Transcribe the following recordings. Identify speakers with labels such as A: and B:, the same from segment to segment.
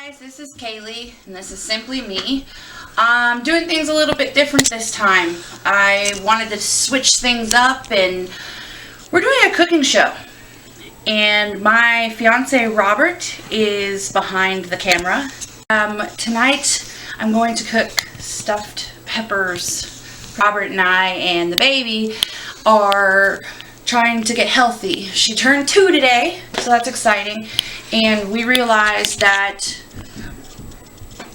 A: Guys, this is Kaylee, and this is Simply Me. I'm doing things a little bit different this time. I wanted to switch things up, and we're doing a cooking show. And my fiance Robert is behind the camera. Tonight I'm going to cook stuffed peppers. Robert and I and the baby are trying to get healthy. She turned 2 today, so that's exciting. And we realized that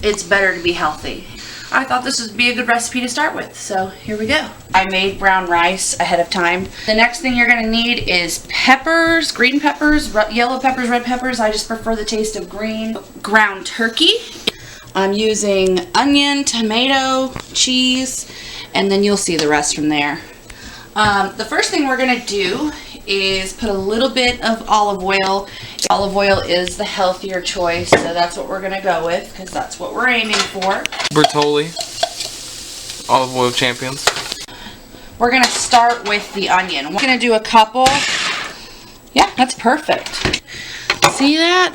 A: it's better to be healthy. I thought this would be a good recipe to start with, so here we go. I made brown rice ahead of time. The next thing you're gonna need is peppers, green peppers, yellow peppers, red peppers. I just prefer the taste of green. Ground turkey. I'm using onion, tomato, cheese, and then you'll see the rest from there. The first thing we're gonna do is put a little bit of olive oil. Olive oil is the healthier choice, so that's what we're gonna go with because that's what we're aiming for.
B: Bertolli, olive oil champions.
A: We're gonna start with the onion. We're gonna do a couple. Yeah, that's perfect. See that?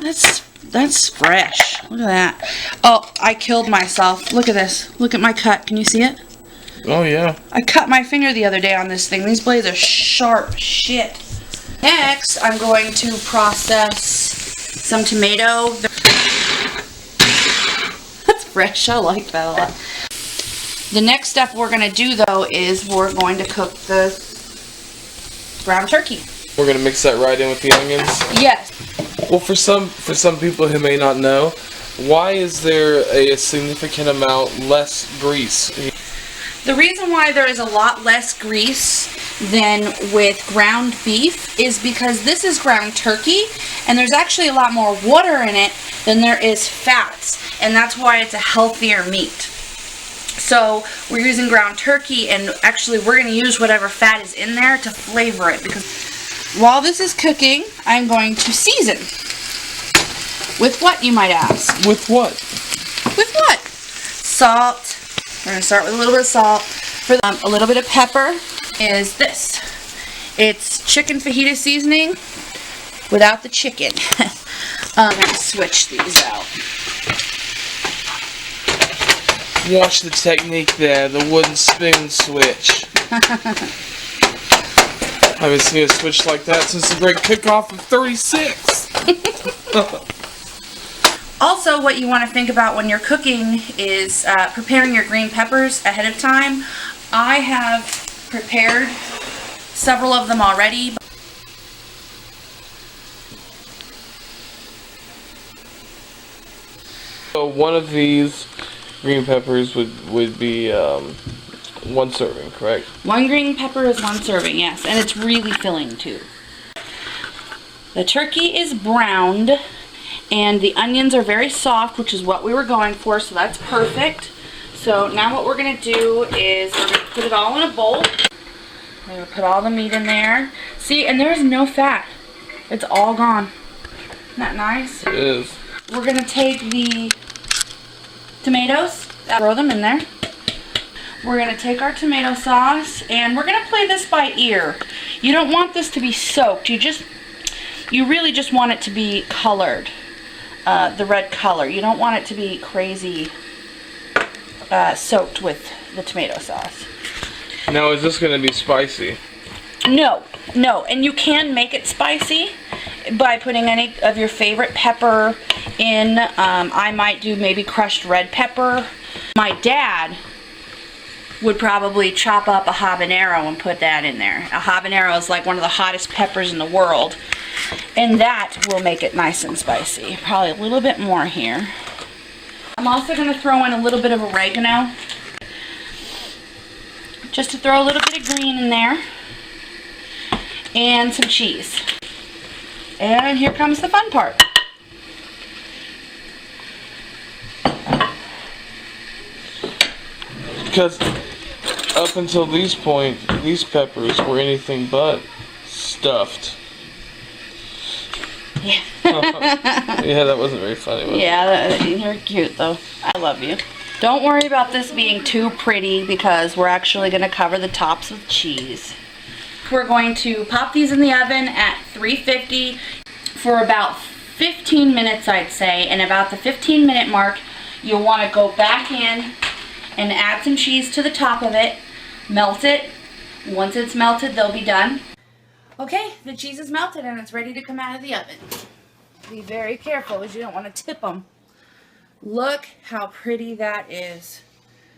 A: That's fresh. Look at that. Oh, I killed myself. Look at this. Look at my cut. Can you see it?
B: Oh yeah.
A: I cut my finger the other day on this thing. These blades are sharp shit. Next, I'm going to process some tomato. That's fresh. I like that a lot. The next step we're going to do, though, is we're going to cook the ground turkey.
B: We're going to mix that right in with the onions?
A: Yes.
B: Well, for some people who may not know, why is there a significant amount less grease?
A: The reason why there is a lot less grease than with ground beef is because this is ground turkey, and there's actually a lot more water in it than there is fats, and that's why it's a healthier meat. So we're using ground turkey, and actually we're going to use whatever fat is in there to flavor it, because while this is cooking, I'm going to season. With what, you might ask?
B: With what?
A: With what? Salt. We're going to start with a little bit of salt. For a little bit of pepper is this. It's chicken fajita seasoning without the chicken. I'm going to switch these out.
B: Watch the technique there, the wooden spoon switch. I haven't seen a switch like that since the great cook-off of 36.
A: Also, what you want to think about when you're cooking is preparing your green peppers ahead of time. I have prepared several of them already.
B: So one of these green peppers would be 1 serving, correct?
A: 1 green pepper is 1 serving, yes, and it's really filling too. The turkey is browned. And the onions are very soft, which is what we were going for, so that's perfect. So now what we're going to do is we're going to put it all in a bowl. We're going to put all the meat in there. See, and there's no fat. It's all gone. Isn't that nice?
B: It is.
A: We're going to take the tomatoes, throw them in there. We're going to take our tomato sauce, and we're going to play this by ear. You don't want this to be soaked. You really just want it to be colored. The red color. You don't want it to be crazy soaked with the tomato sauce.
B: Now, is this going to be spicy?
A: No, and you can make it spicy by putting any of your favorite pepper in. I might do maybe crushed red pepper. My dad would probably chop up a habanero and put that in there. A habanero is like one of the hottest peppers in the world. And that will make it nice and spicy. Probably a little bit more here. I'm also going to throw in a little bit of oregano. Just to throw a little bit of green in there. And some cheese. And here comes the fun part.
B: Because up until this point, these peppers were anything but stuffed.
A: Yeah.
B: Yeah, that wasn't very funny, was it?
A: Yeah, you're cute though. I love you. Don't worry about this being too pretty because we're actually going to cover the tops with cheese. We're going to pop these in the oven at 350 for about 15 minutes, I'd say. And about the 15-minute mark, you'll want to go back in and add some cheese to the top of it. Melt it. Once it's melted, they'll be done. Okay, the cheese is melted and it's ready to come out of the oven. Be very careful as you don't want to tip them. Look how pretty that is.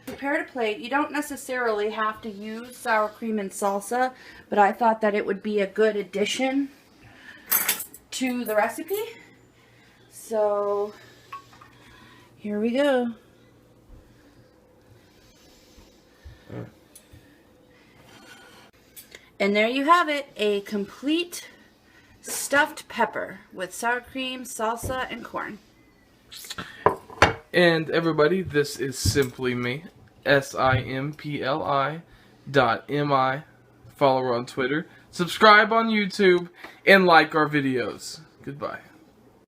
A: Prepare a plate. You don't necessarily have to use sour cream and salsa, but I thought that it would be a good addition to the recipe. So here we go. And there you have it, a complete stuffed pepper with sour cream, salsa, and corn.
B: And everybody, this is Simply Me, SIMPLI.MI. Follow her on Twitter, subscribe on YouTube, and like our videos. Goodbye.